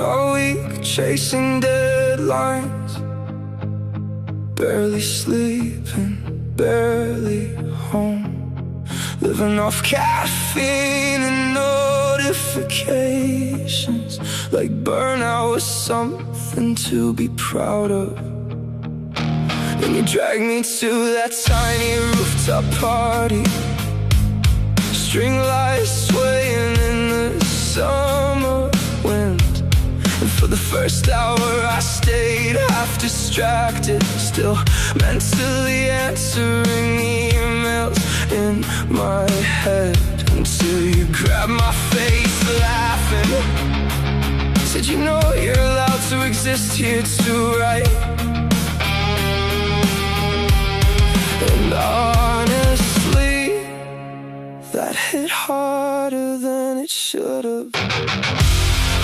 all week chasing deadlines, barely sleeping, barely home, living off caffeine and notifications, like burnout was something to be proud of. And you dragged me to that tiny rooftop party, string lights swaying in the summer wind. And for the first hour I stayed half distracted, still mentally answering emails in my head, until you grabbed my face laughing, said, you know you're allowed to exist here too, right? And honestly, that hit harder than it should've.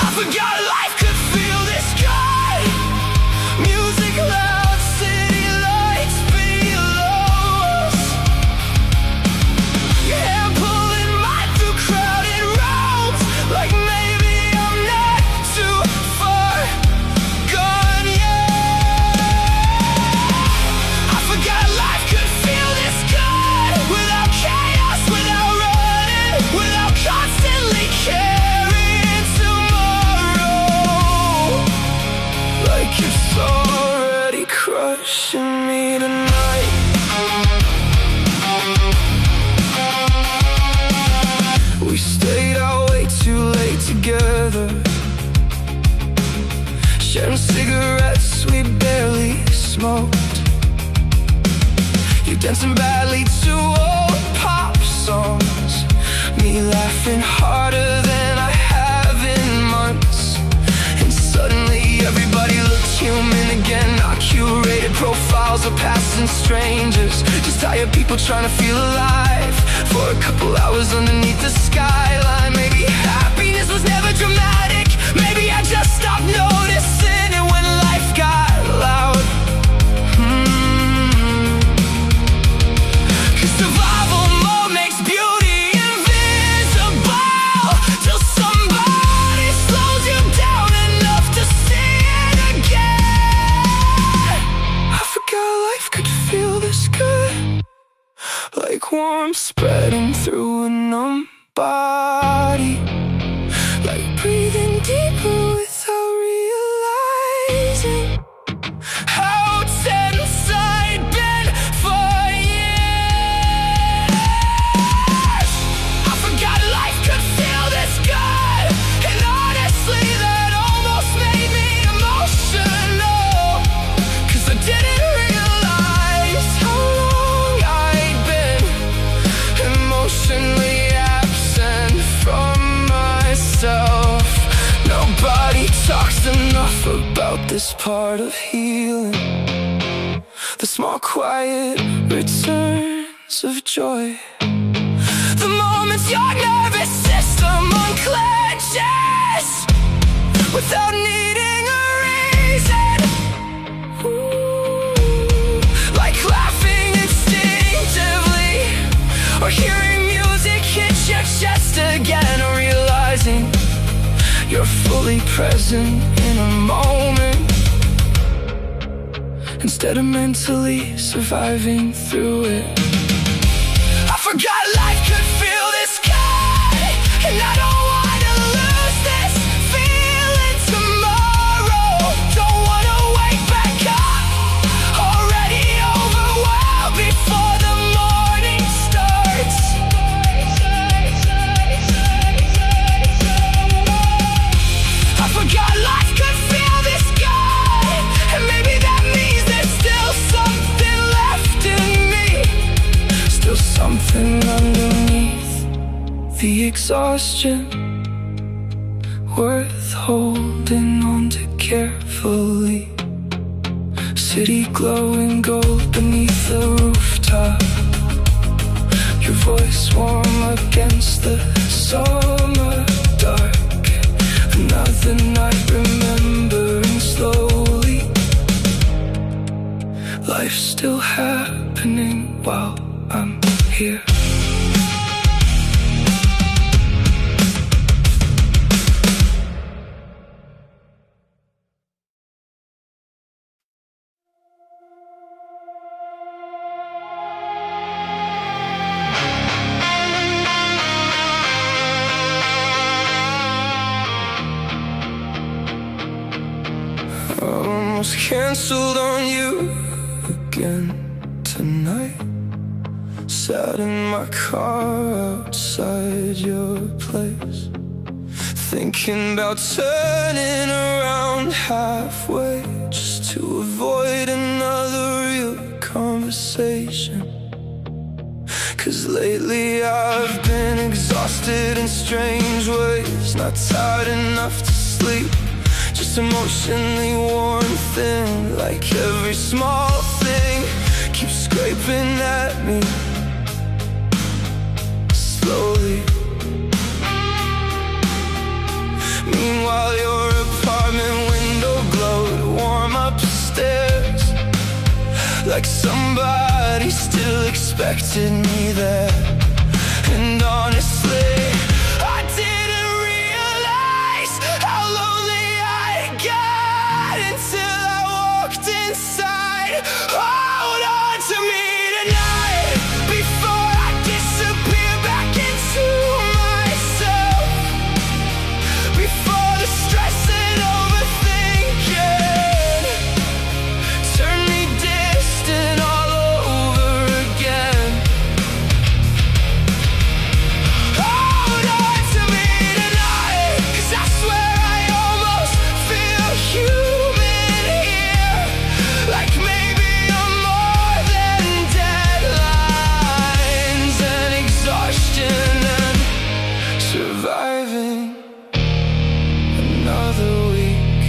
I forgot life could feel this good. Music loud, city lights below us, your hand pulling mine through crowded roads, like maybe I'm not too far gone yet. I forgot life could feel this good, without chaos, without running, without constantly carrying tomorrow, like it's already crushing me tonight. We stayed out way too late together, sharing cigarettes we barely smoked, you dancing badly to old pop songs, me laughing harder than I have in months. And suddenly everybody looked human again. Our curated profiles of passing strangers, just tired people trying to feel alive for a couple hours underneath the skyline. Maybe happiness was never dramatic, maybe I just stopped noticing it when life got loud. Survival mode makes beauty invisible, till somebody slows you down enough to see it again. I forgot life could feel this good, like warmth spreading through a numb body, like breathing deeper without realizing how tense I'd been for years. I forgot life could feel this good, and honestly that almost made me emotional, 'cause I didn't realize how long I'd been emotionally absent from myself. Nobody talks enough about this part of healing, the small quiet returns of joy, the moments your nervous system unclenches without needing a reason. Ooh, like laughing instinctively, or hearing music hit your chest again, or realizing you're fully present in a moment, instead of mentally surviving through it. I forgot life could feel this good, and I don't wanna lose this feeling tomorrow. Don't wanna wake back up already overwhelmed before the morning starts. I forgot life could feel this good, and maybe that means there's still something left in me, still something underneath the exhaustion, worth holding on to carefully. City glowing gold beneath the rooftop, your voice warm against the summer dark. Another night remembering slowly, life's still happening while I'm here. Almost canceled on you again tonight. Sat in my car outside your place, thinking about turning around halfway, just to avoid another real conversation. 'Cause lately I've been exhausted in strange ways, not tired enough to sleep, just emotionally worn thin. Like every small thing keeps scraping at me slowly. Meanwhile your apartment window glowed warm upstairs, like somebody still expected me there. And honestly, I didn't realize how lonely I got until I walked inside. Hold on to me tonight before I disappear back into myself, before the stress and overthinking turn me distant all over again. Hold on to me tonight, 'cause I swear I almost feel human here. Like maybe I'm more than deadlines and exhaustion and surviving another week.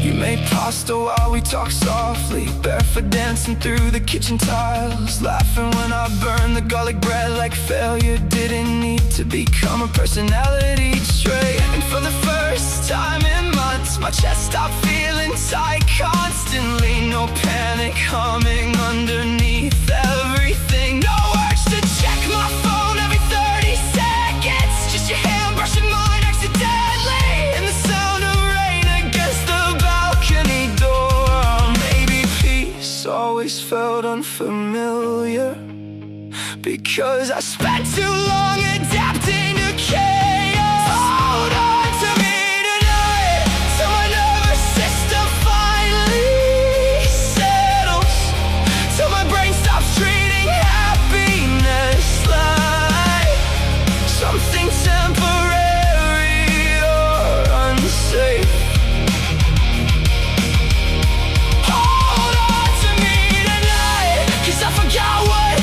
You made pasta while we talked softly, barefoot dancing through the kitchen tiles, laughing when I burned the garlic bread like failure didn't need to become a personality trait. And for the first time in months, my chest stopped feeling tight constantly. No panic humming underneath everything. No urge to check my phone every 30 seconds. Just your hand brushing mine accidentally, and the sound of rain against the balcony door. Maybe peace always felt unfamiliar, because I spent too long adapting to chaos. Hold on to me tonight till my nervous system finally settles, till my brain stops treating happiness like something temporary or unsafe. Hold on to me tonight, 'cause I forgot what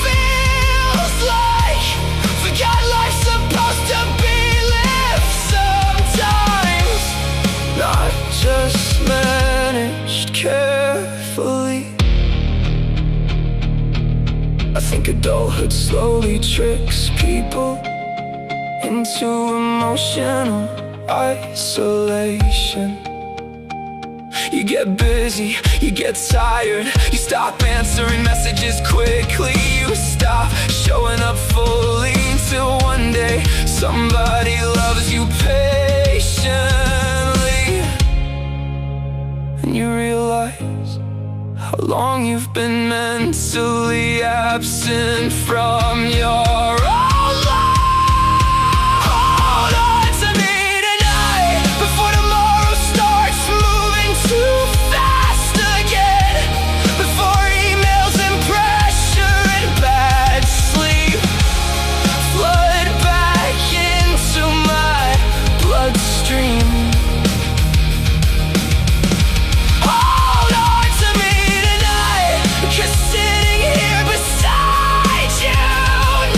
feels like. Forgot life's supposed to be lived sometimes, not just managed carefully. I think adulthood slowly tricks people into emotional isolation. You get busy, you get tired, you stop answering messages quickly, you stop showing up fully, until one day somebody loves you patiently, and you realize how long you've been mentally absent from your own life. Hold on to me tonight before tomorrow starts moving too fast again, before emails and pressure and bad sleep flood back into my bloodstream. Hold on to me tonight, 'cause sitting here beside you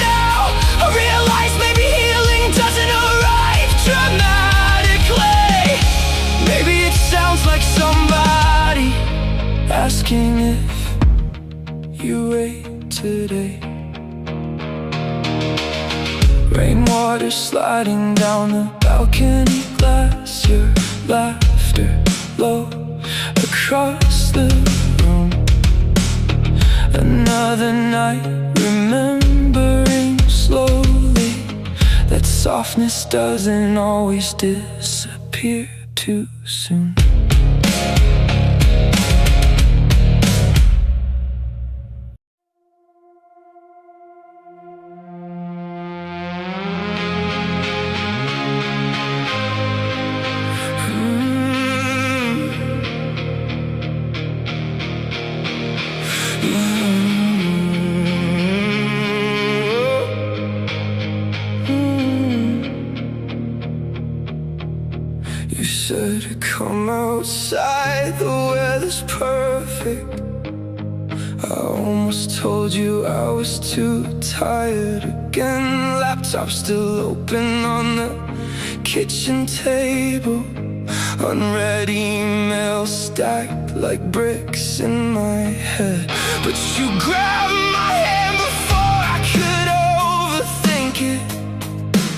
now, I realize maybe healing doesn't arrive dramatically. Maybe it sounds like somebody asking if you ate today. Rainwater sliding down the balcony glass, your laughter low across the room. Another night, remembering slowly that softness doesn't always disappear too soon. You said come outside, the weather's perfect. I almost told you I was too tired again. Laptop still open on the kitchen table. Unread emails stacked like bricks in my head. But you grabbed my hand before I could overthink it.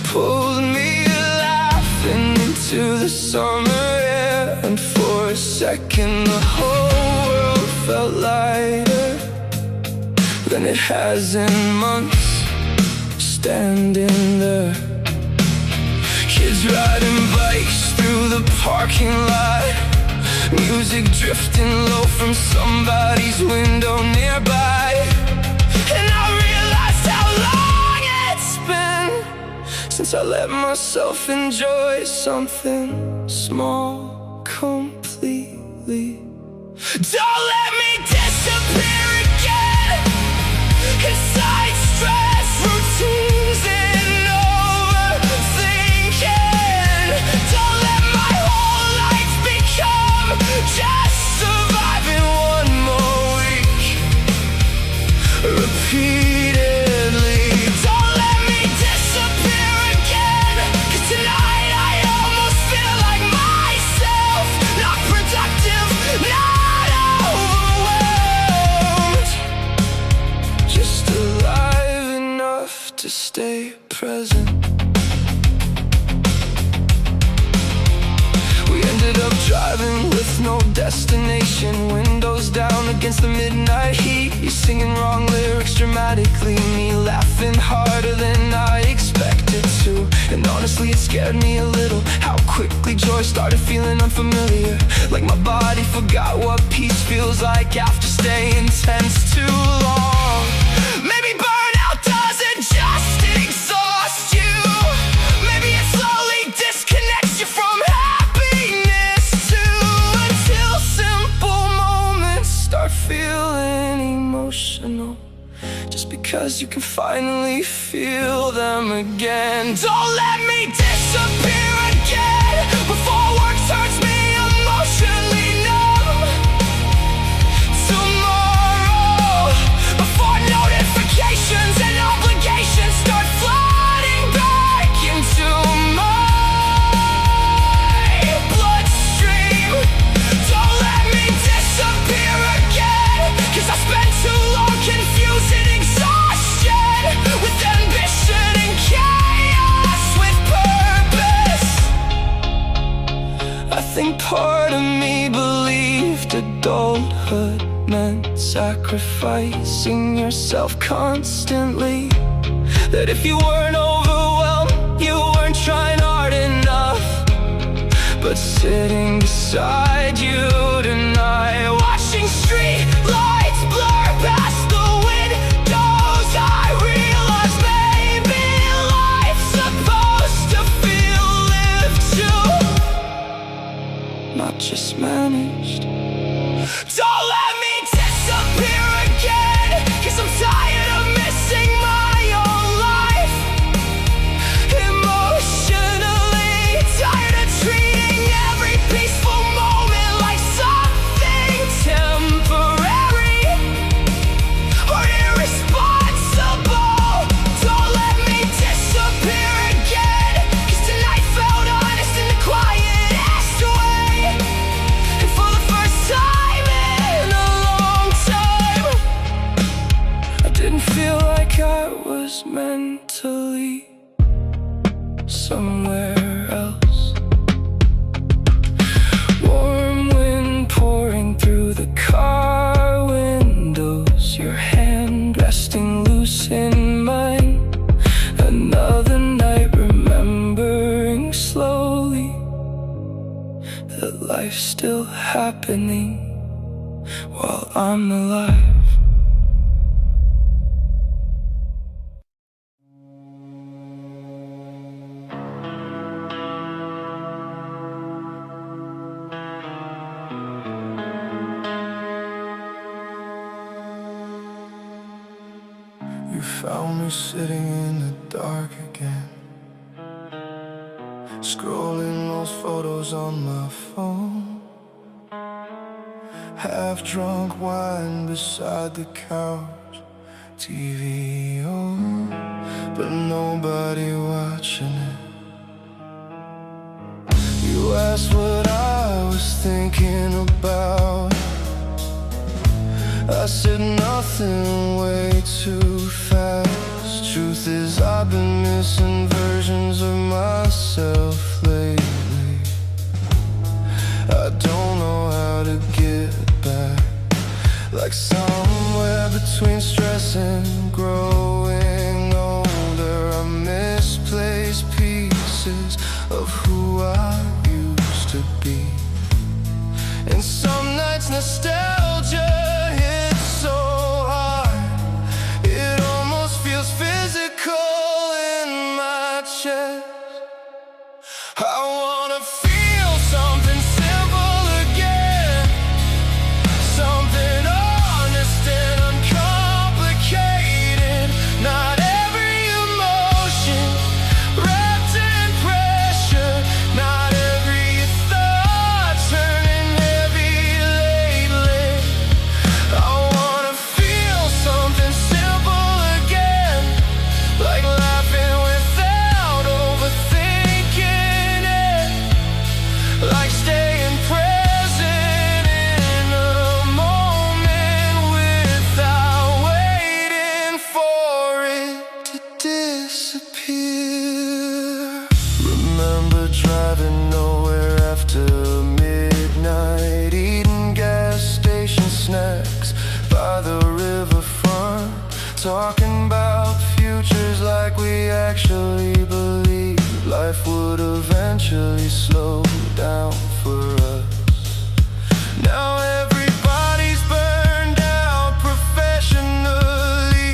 Pulled me laughing into the summer air. And for a second the whole world felt lighter than it has in months. Standing there, kids riding bikes through the parking lot, music drifting low from somebody's window nearby. And I realized how long it's been since I let myself enjoy something small completely. Don't let me disappear again inside stress routines and overthinking. Don't let my whole life become just surviving one more week repeatedly. Don't let me disappear again, 'cause tonight I almost feel like myself. Not productive, not overwhelmed, just alive enough to stay present. We ended up driving with no destination, windows down against the midnight heat. You singing wrong lyrics dramatically, me laughing harder than I expected to. And honestly it scared me a little, how quickly joy started feeling unfamiliar. Like my body forgot what peace feels like after staying tense too long. Maybe burnout doesn't just exhaust you, maybe it slowly disconnects you from happiness too. Until simple moments start feeling emotional, just because you can finally feel them again. Don't let me disappear again before work turns me emotionally numb. Tomorrow, before notifications and obligations start flooding back into my bloodstream. Don't let me disappear again, 'cause I spent too long confusing exhaustion with ambition and chaos with purpose. I think part of me believed adulthood meant sacrificing yourself constantly, that if you weren't overwhelmed, you weren't trying hard enough. But sitting beside you tonight, watching street lights blur past the windows, I realize maybe life's supposed to feel lived too, not just managed. Don't let me disappear again, 'cause I'm tired of missing my own life. Emotionally tired of treating every peaceful moment like something temporary or irresponsible. Don't let me disappear again, 'cause tonight felt honest in the quietest way. And for the first time in a long time, I didn't feel like I was mentally somewhere else. Warm wind pouring through the car windows, your hand resting loose in mine. Another night remembering slowly that life's still happening while I'm alive. You found me sitting in the dark again, scrolling those photos photos on my phone, half-drunk wine beside the couch, TV on, but nobody watching it. You asked what I was thinking about. I said nothing, way too fast. Truth is I've been missing versions of myself lately. I don't know how to get back. Like somewhere between stress and growing older, I misplaced pieces of who I used to be. And some nights nostalgia hits so hard, it almost feels physical in my chest. I wanna feel something simple again, something honest and uncomplicated. Not every emotion wrapped in pressure, not every thought turning heavy lately. I wanna feel something simple again, like laughing without overthinking it, like staying present in a moment without waiting for it to disappear. Remember driving nowhere after midnight, eating gas station snacks by the riverfront, talking about futures like we actually believed life would eventually slow down for us. Now everybody's burned out professionally,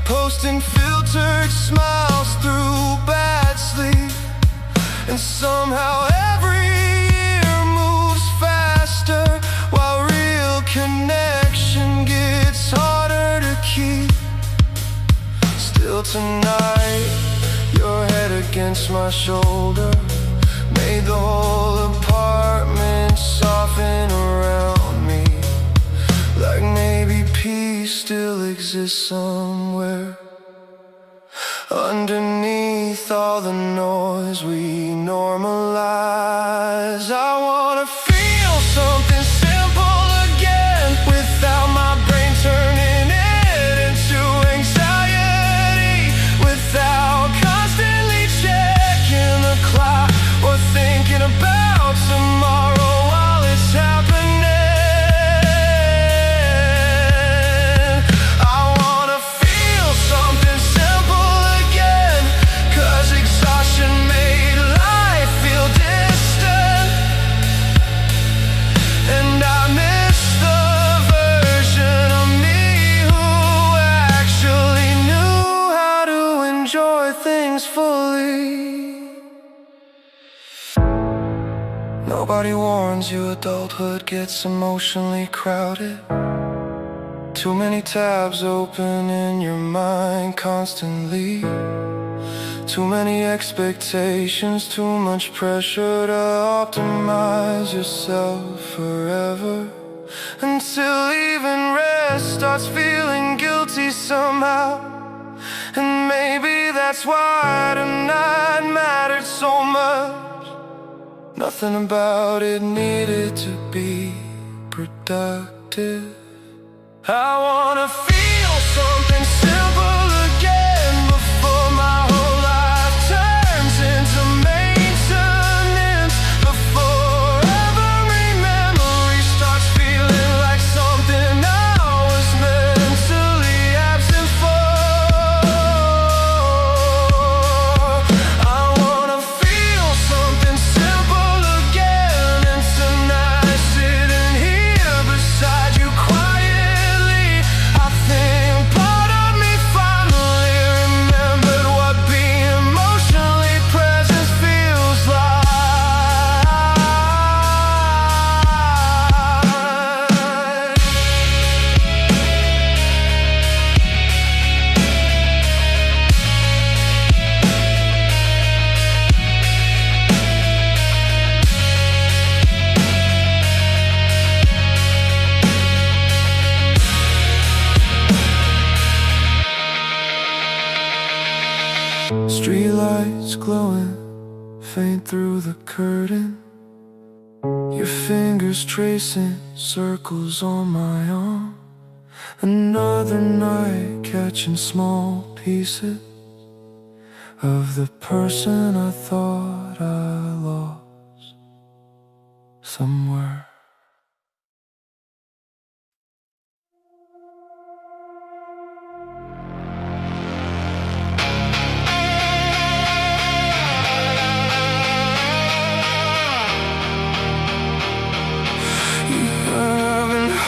posting filtered smiles through bad sleep. And somehow every year moves faster, while real connection gets harder to keep. Still tonight, your head against my shoulder made the whole apartment soften around me, like maybe peace still exists somewhere underneath all the noise we normalize. I wanna feel something simple again, without my brain turning it into anxiety, without constantly checking the clock or thinking about tomorrow while it's happening. I wanna feel something simple again, 'cause exhaustion made life feel distant, and I miss the version of me who actually knew how to enjoy things fully. Nobody warns you adulthood gets emotionally crowded. Too many tabs open in your mind constantly. Too many expectations, too much pressure to optimize yourself forever, until even rest starts feeling guilty somehow. And maybe that's why tonight mattered so much. Nothing about it needed to be productive. I wanna feel something simple again before my whole life turns into maintenance, before every memory starts feeling like something I was mentally absent for. I wanna feel something simple again, and tonight sitting here beside you quietly, I think through the curtain, your fingers tracing circles on my arm. Another night catching small pieces of the person I thought I lost somewhere.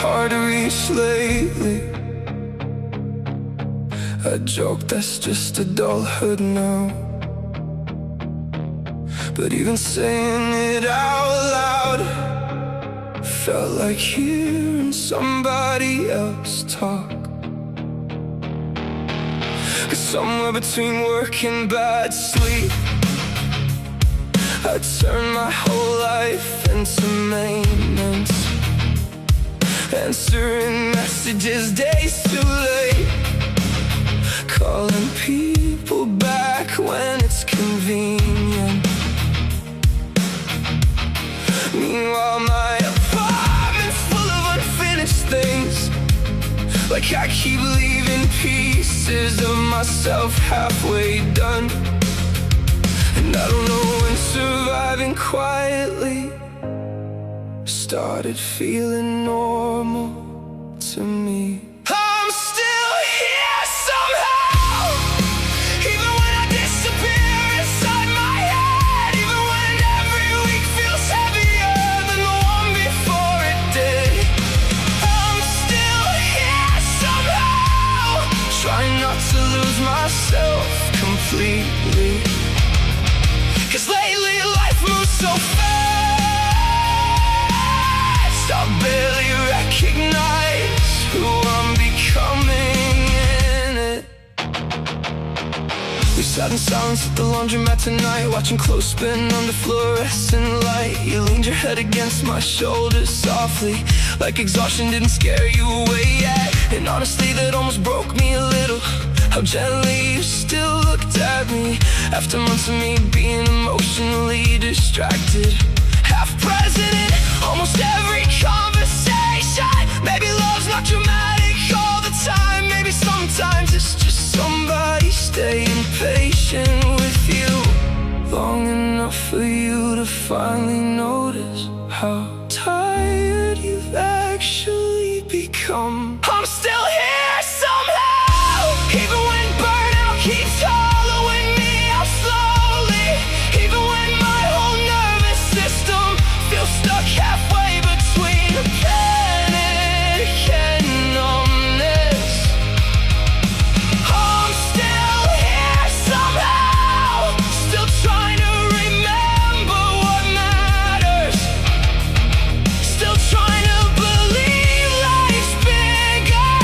Hard to reach lately. A joke that's just adulthood now. But even saying it out loud felt like hearing somebody else talk. 'Cause somewhere between work and bad sleep, I turned my whole life into maintenance, answering messages days too late, calling people back when it's convenient. Meanwhile, my apartment's full of unfinished things, like I keep leaving pieces of myself halfway done. And I don't know when surviving quietly started feeling normal to me. I'm still here somehow, even when I disappear inside my head, even when every week feels heavier than the one before it did. I'm still here somehow, trying not to lose myself completely. 'Cause lately life moves so fast, I barely recognize who I'm becoming in it. We sat in silence at the laundromat tonight, watching clothes spin under fluorescent light. You leaned your head against my shoulder softly, like exhaustion didn't scare you away yet. And honestly, that almost broke me a little, how gently you still looked at me, after months of me being emotionally distracted. Half present in almost every conversation. Maybe love's not dramatic all the time, maybe sometimes it's just somebody staying patient with you long enough for you to finally notice how tired you've actually become. I'm still here somehow, even when burnout keeps hollowing me out slowly, even when my whole nervous system feels stuck halfway between panic and numbness. I'm still here somehow, still trying to remember what matters, still trying to believe life's bigger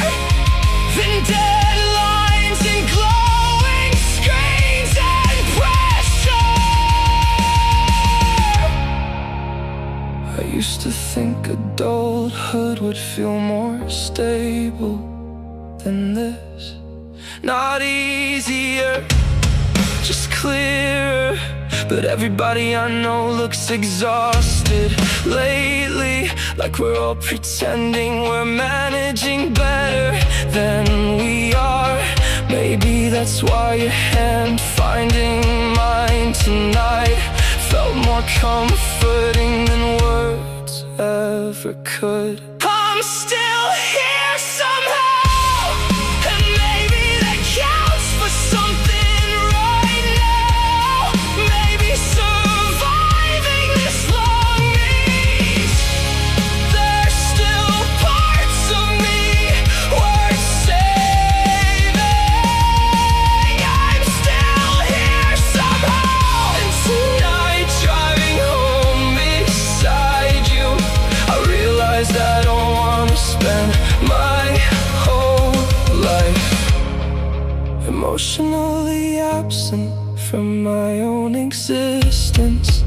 than deadlines and glowing screens and pressure. I used to think adulthood would feel more stable than this. Not easier, just clearer. But everybody I know looks exhausted lately, like we're all pretending we're managing better than we are. Maybe that's why your hand finding mine tonight felt more comforting than words ever could. I'm still here somehow, and maybe that counts for something right now. Maybe surviving this long means there's still parts of me worth saving. I'm still here somehow, and tonight driving home beside you, I realized I don't wanna spend my whole life emotionally absent from my own existence.